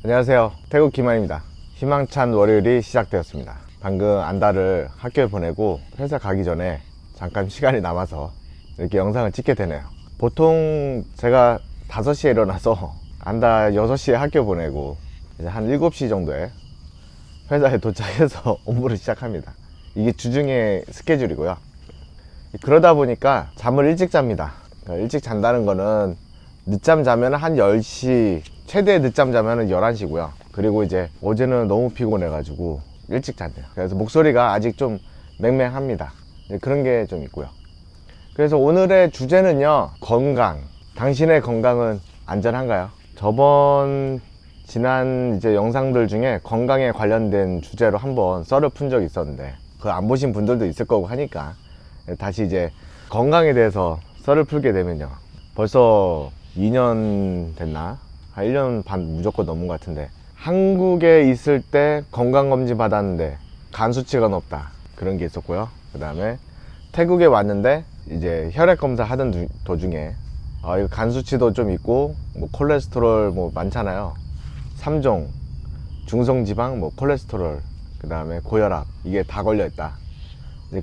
안녕하세요, 태국 김한입니다. 희망찬 월요일이 시작되었습니다. 방금 안다를 학교에 보내고 회사 가기 전에 잠깐 시간이 남아서 이렇게 영상을 찍게 되네요. 보통 제가 5시에 일어나서 안다 6시에 학교 보내고 이제 한 7시 정도에 회사에 도착해서 업무를 시작합니다. 이게 주중의 스케줄이고요. 그러다 보니까 잠을 일찍 잡니다. 그러니까 일찍 잔다는 거는 늦잠 자면 한 10시, 최대 늦잠 자면 11시고요. 그리고 이제 어제는 너무 피곤해 가지고 일찍 잤네요. 그래서 목소리가 아직 좀 맹맹합니다. 그런 게 좀 있고요. 그래서 오늘의 주제는요, 건강. 당신의 건강은 안전한가요? 지난 이제 영상들 중에 건강에 관련된 주제로 한번 썰을 푼 적이 있었는데, 그거 안 보신 분들도 있을 거고 하니까 다시 이제 건강에 대해서 썰을 풀게 되면요, 벌써 2년 됐나? 한 1년 반 무조건 넘은 것 같은데, 한국에 있을 때 건강검진 받았는데 간 수치가 높다, 그런 게 있었고요. 그 다음에 태국에 왔는데 이제 혈액검사 하던 도중에 이거 간 수치도 좀 있고 뭐 콜레스테롤 뭐 많잖아요. 3종, 중성지방, 뭐 콜레스테롤, 그 다음에 고혈압, 이게 다 걸려있다.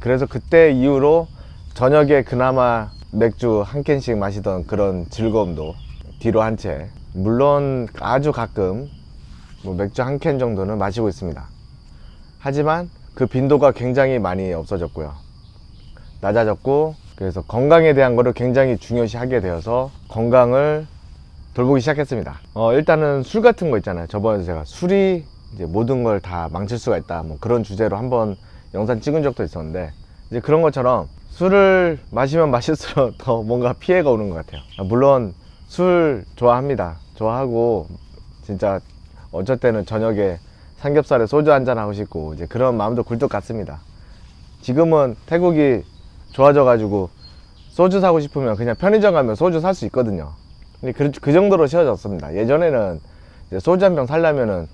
그래서 그때 이후로 저녁에 그나마 맥주 한 캔씩 마시던 그런 즐거움도 뒤로 한 채, 물론 아주 가끔 뭐 맥주 한 캔 정도는 마시고 있습니다. 하지만 그 빈도가 굉장히 많이 없어졌고요, 낮아졌고, 그래서 건강에 대한 거를 굉장히 중요시하게 되어서 건강을 돌보기 시작했습니다. 일단은 술 같은 거 있잖아요. 저번에 제가 술이 이제 모든 걸 다 망칠 수가 있다, 뭐 그런 주제로 한번 영상 찍은 적도 있었는데, 이제 그런 것처럼 술을 마시면 마실수록 더 뭔가 피해가 오는 것 같아요. 물론 술 좋아합니다. 좋아하고 진짜 어쩔 때는 저녁에 삼겹살에 소주 한잔 하고 싶고 이제 그런 마음도 굴뚝 같습니다. 지금은 태국이 좋아져 가지고 소주 사고 싶으면 그냥 편의점 가면 소주 살 수 있거든요. 근데 그 정도로 쉬워졌습니다. 예전에는 이제 소주 한 병 살려면은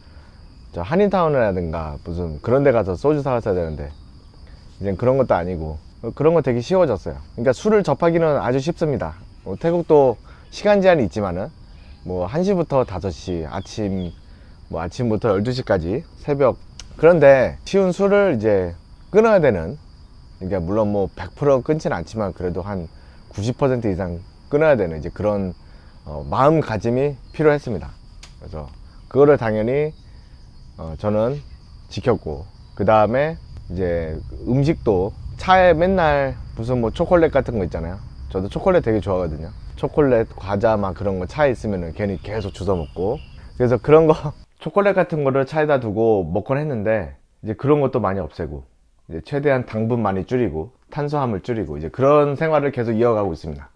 저 한인타운이라든가 무슨 그런 데 가서 소주 사왔어야 되는데, 이제 그런 것도 아니고 그런 거 되게 쉬워졌어요. 그러니까 술을 접하기는 아주 쉽습니다. 태국도 시간 제한이 있지만은 뭐 1시부터 5시, 아침부터 12시까지 새벽. 그런데 쉬운 술을 이제 끊어야 되는, 그러니까 물론 뭐 100% 끊지는 않지만 그래도 한 90% 이상 끊어야 되는 이제 그런 마음가짐이 필요했습니다. 그래서 그거를 당연히 저는 지켰고, 그 다음에 이제 음식도 차에 맨날 무슨 뭐 초콜릿 같은 거 있잖아요. 저도 초콜릿 되게 좋아하거든요. 초콜릿, 과자 막 그런 거 차에 있으면은 괜히 계속 주워 먹고, 그래서 그런 거 초콜릿 같은 거를 차에다 두고 먹곤 했는데, 이제 그런 것도 많이 없애고 이제 최대한 당분 많이 줄이고 탄수화물 줄이고 이제 그런 생활을 계속 이어가고 있습니다.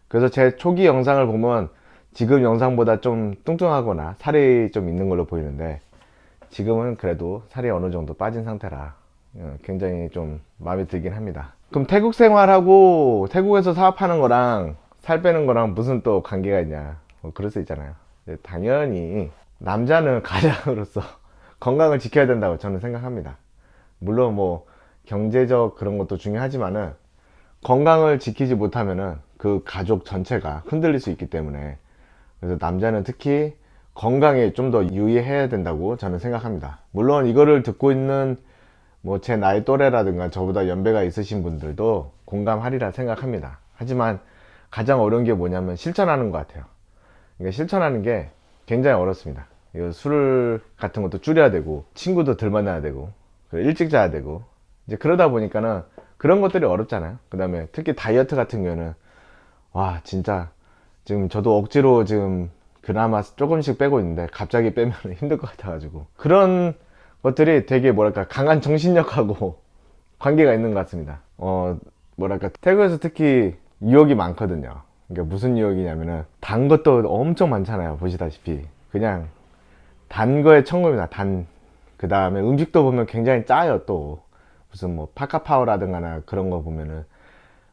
그래서 제 초기 영상을 보면 지금 영상보다 좀 뚱뚱하거나 살이 좀 있는 걸로 보이는데, 지금은 그래도 살이 어느 정도 빠진 상태라 굉장히 좀 마음에 들긴 합니다. 그럼 태국 생활하고 태국에서 사업하는 거랑 살 빼는 거랑 무슨 또 관계가 있냐, 뭐 그럴 수 있잖아요. 당연히 남자는 가장으로서 건강을 지켜야 된다고 저는 생각합니다. 물론 뭐 경제적 그런 것도 중요하지만은 건강을 지키지 못하면은 그 가족 전체가 흔들릴 수 있기 때문에, 그래서 남자는 특히 건강에 좀 더 유의해야 된다고 저는 생각합니다. 물론 이거를 듣고 있는 뭐 제 나이 또래라든가 저보다 연배가 있으신 분들도 공감하리라 생각합니다. 하지만 가장 어려운 게 뭐냐면 실천하는 것 같아요. 그러니까 실천하는 게 굉장히 어렵습니다. 이거 술 같은 것도 줄여야 되고, 친구도 덜 만나야 되고, 일찍 자야 되고, 이제 그러다 보니까는 그런 것들이 어렵잖아요. 그 다음에 특히 다이어트 같은 경우는 와 진짜 지금 저도 억지로 지금 그나마 조금씩 빼고 있는데 갑자기 빼면 힘들 것 같아가지고, 그런 것들이 되게 뭐랄까 강한 정신력하고 관계가 있는 것 같습니다. 뭐랄까 태국에서 특히 유혹이 많거든요. 그러니까 무슨 유혹이냐면은 단 것도 엄청 많잖아요. 보시다시피 그냥 단 거에 천국입니다. 그 다음에 음식도 보면 굉장히 짜요. 또 무슨 뭐 파카파오라든가 그런 거 보면은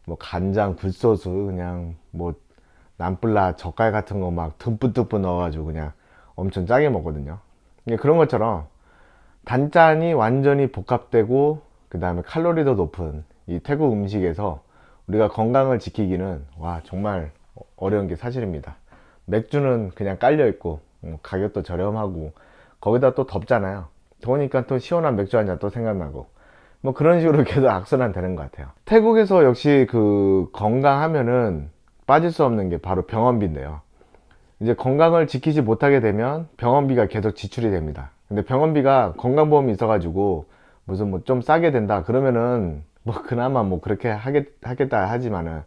뭐 간장, 굴소스, 그냥 뭐 남플라 젓갈 같은 거 막 듬뿍듬뿍 넣어가지고 그냥 엄청 짜게 먹거든요. 그런 것처럼 단짠이 완전히 복합되고 그 다음에 칼로리도 높은 이 태국 음식에서 우리가 건강을 지키기는 와 정말 어려운 게 사실입니다. 맥주는 그냥 깔려 있고 가격도 저렴하고 거기다 또 덥잖아요. 더우니까 또 시원한 맥주 한 잔 또 생각나고 뭐 그런 식으로 계속 악순환 되는 것 같아요. 태국에서 역시 그 건강하면은 빠질 수 없는 게 바로 병원비인데요. 이제 건강을 지키지 못하게 되면 병원비가 계속 지출이 됩니다. 근데 병원비가 건강보험이 있어가지고 무슨 뭐 좀 싸게 된다 그러면은 뭐 그나마 뭐 그렇게 하겠다 하지만은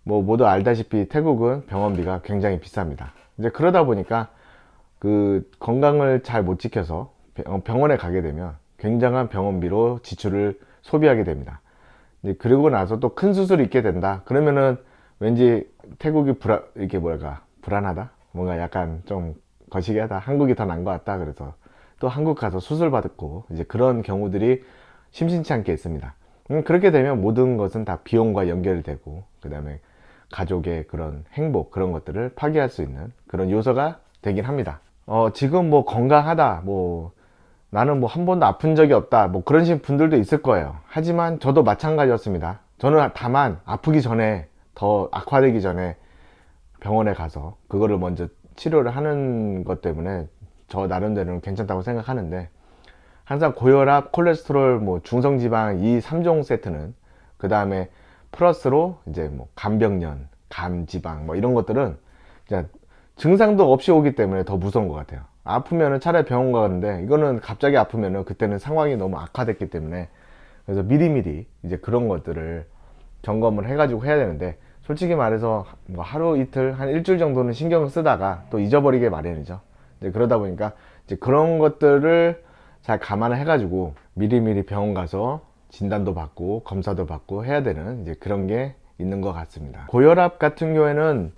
뭐 모두 알다시피 태국은 병원비가 굉장히 비쌉니다. 이제 그러다 보니까 그 건강을 잘 못 지켜서 병원에 가게 되면 굉장한 병원비로 지출을 소비하게 됩니다. 이제 그러고 나서 또 큰 수술이 있게 된다 그러면은 왠지 태국이 이렇게 뭐랄까 불안하다, 뭔가 약간 좀 거시기하다, 한국이 더 나은 것 같다, 그래서 또 한국 가서 수술 받고 이제 그런 경우들이 심심치 않게 있습니다. 그렇게 되면 모든 것은 다 비용과 연결되고 그 다음에 가족의 그런 행복, 그런 것들을 파괴할 수 있는 그런 요소가 되긴 합니다. 지금 뭐 건강하다, 뭐 나는 뭐 한 번도 아픈 적이 없다, 뭐 그런 식 분들도 있을 거예요. 하지만 저도 마찬가지였습니다. 저는 다만 아프기 전에, 더 악화되기 전에 병원에 가서 그거를 먼저 치료를 하는 것 때문에 저 나름대로는 괜찮다고 생각하는데, 항상 고혈압, 콜레스테롤, 뭐 중성지방 이 3종 세트는, 그 다음에 플러스로 이제 뭐 간병련, 감지방 뭐 이런 것들은 이제 증상도 없이 오기 때문에 더 무서운 것 같아요. 아프면은 차라리 병원 가는데 이거는 갑자기 아프면은 그때는 상황이 너무 악화됐기 때문에, 그래서 미리미리 이제 그런 것들을 점검을 해가지고 해야 되는데, 솔직히 말해서 뭐 하루 이틀 한 일주일 정도는 신경을 쓰다가 또 잊어버리게 마련이죠. 이제 그러다 보니까 이제 그런 것들을 잘 감안을 해가지고 미리미리 병원 가서 진단도 받고 검사도 받고 해야 되는 이제 그런 게 있는 것 같습니다. 고혈압 같은 경우에는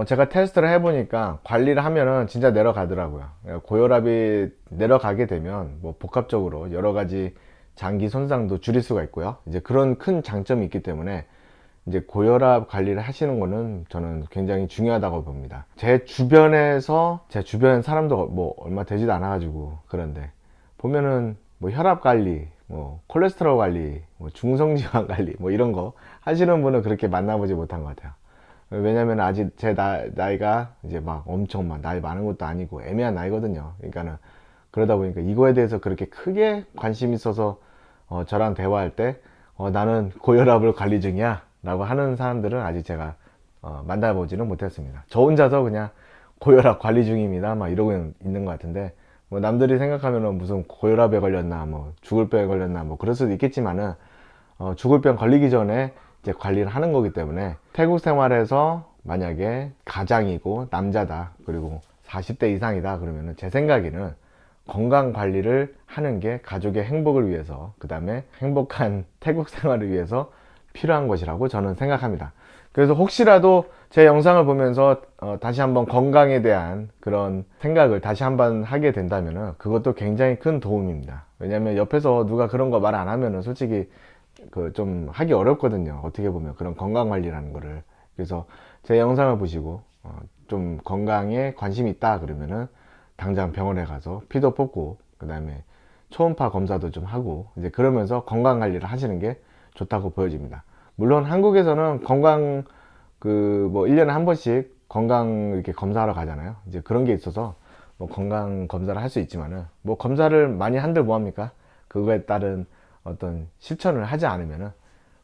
제가 테스트를 해보니까 관리를 하면은 진짜 내려가더라고요. 고혈압이 내려가게 되면 뭐 복합적으로 여러 가지 장기 손상도 줄일 수가 있고요. 이제 그런 큰 장점이 있기 때문에 이제 고혈압 관리를 하시는 거는 저는 굉장히 중요하다고 봅니다. 제 주변 사람도 뭐 얼마 되지도 않아 가지고 그런데 보면은 뭐 혈압 관리, 뭐 콜레스테롤 관리, 뭐 중성지방 관리 뭐 이런 거 하시는 분은 그렇게 만나보지 못한 것 같아요. 왜냐면 아직 제 나이가 이제 막 엄청 막 나이 많은 것도 아니고 애매한 나이거든요. 그러니까는 그러다 보니까 이거에 대해서 그렇게 크게 관심 있어서 저랑 대화할 때 나는 고혈압을 관리 중이야 라고 하는 사람들은 아직 제가 만나보지는 못했습니다. 저 혼자서 그냥 고혈압 관리 중입니다 막 이러고 있는 것 같은데, 뭐 남들이 생각하면은 무슨 고혈압에 걸렸나, 뭐 죽을 병에 걸렸나, 뭐 그럴 수도 있겠지만은 죽을 병 걸리기 전에 이제 관리를 하는 거기 때문에, 태국 생활에서 만약에 가장이고 남자다, 그리고 40대 이상이다 그러면은 제 생각에는 건강 관리를 하는 게 가족의 행복을 위해서, 그 다음에 행복한 태국 생활을 위해서 필요한 것이라고 저는 생각합니다. 그래서 혹시라도 제 영상을 보면서 다시 한번 건강에 대한 그런 생각을 다시 한번 하게 된다면 그것도 굉장히 큰 도움입니다. 왜냐면 옆에서 누가 그런 거 말 안 하면은 솔직히 그 좀 하기 어렵거든요. 어떻게 보면 그런 건강 관리라는 거를. 그래서 제 영상을 보시고 좀 건강에 관심이 있다 그러면은 당장 병원에 가서 피도 뽑고 그 다음에 초음파 검사도 좀 하고 이제 그러면서 건강 관리를 하시는 게 좋다고 보여집니다. 물론 한국에서는 건강 뭐 1년에 한 번씩 건강 이렇게 검사하러 가잖아요. 이제 그런 게 있어서 뭐 건강 검사를 할 수 있지만은, 뭐 검사를 많이 한들 뭐합니까? 그거에 따른 어떤 실천을 하지 않으면은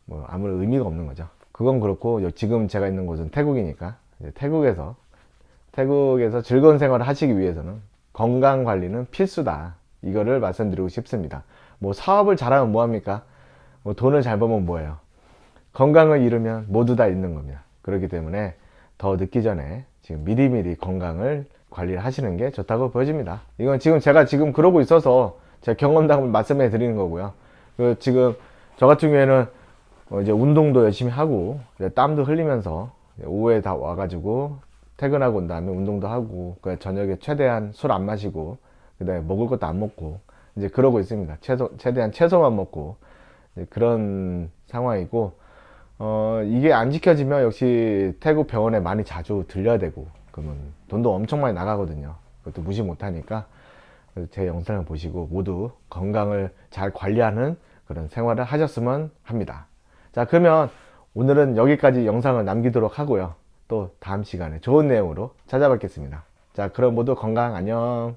뭐 아무런 의미가 없는 거죠. 그건 그렇고, 지금 제가 있는 곳은 태국이니까 이제 태국에서 즐거운 생활을 하시기 위해서는 건강 관리는 필수다, 이거를 말씀드리고 싶습니다. 뭐 사업을 잘하면 뭐합니까? 뭐 돈을 잘 벌면 뭐예요? 건강을 잃으면 모두 다 잃는 겁니다. 그렇기 때문에 더 늦기 전에 지금 미리미리 건강을 관리를 하시는 게 좋다고 보여집니다. 이건 제가 지금 그러고 있어서 제 경험담을 말씀해 드리는 거고요. 지금 저 같은 경우에는 이제 운동도 열심히 하고 땀도 흘리면서 오후에 다 와가지고 퇴근하고 온 다음에 운동도 하고, 저녁에 최대한 술 안 마시고 그다음에 먹을 것도 안 먹고 이제 그러고 있습니다. 최대한 채소만 먹고 그런 상황이고, 이게 안 지켜지면 역시 태국 병원에 많이 자주 들려야 되고 그러면 돈도 엄청 많이 나가거든요. 그것도 무시 못하니까 제 영상을 보시고 모두 건강을 잘 관리하는 그런 생활을 하셨으면 합니다. 자, 그러면 오늘은 여기까지 영상을 남기도록 하고요. 또 다음 시간에 좋은 내용으로 찾아뵙겠습니다. 자, 그럼 모두 건강 안녕.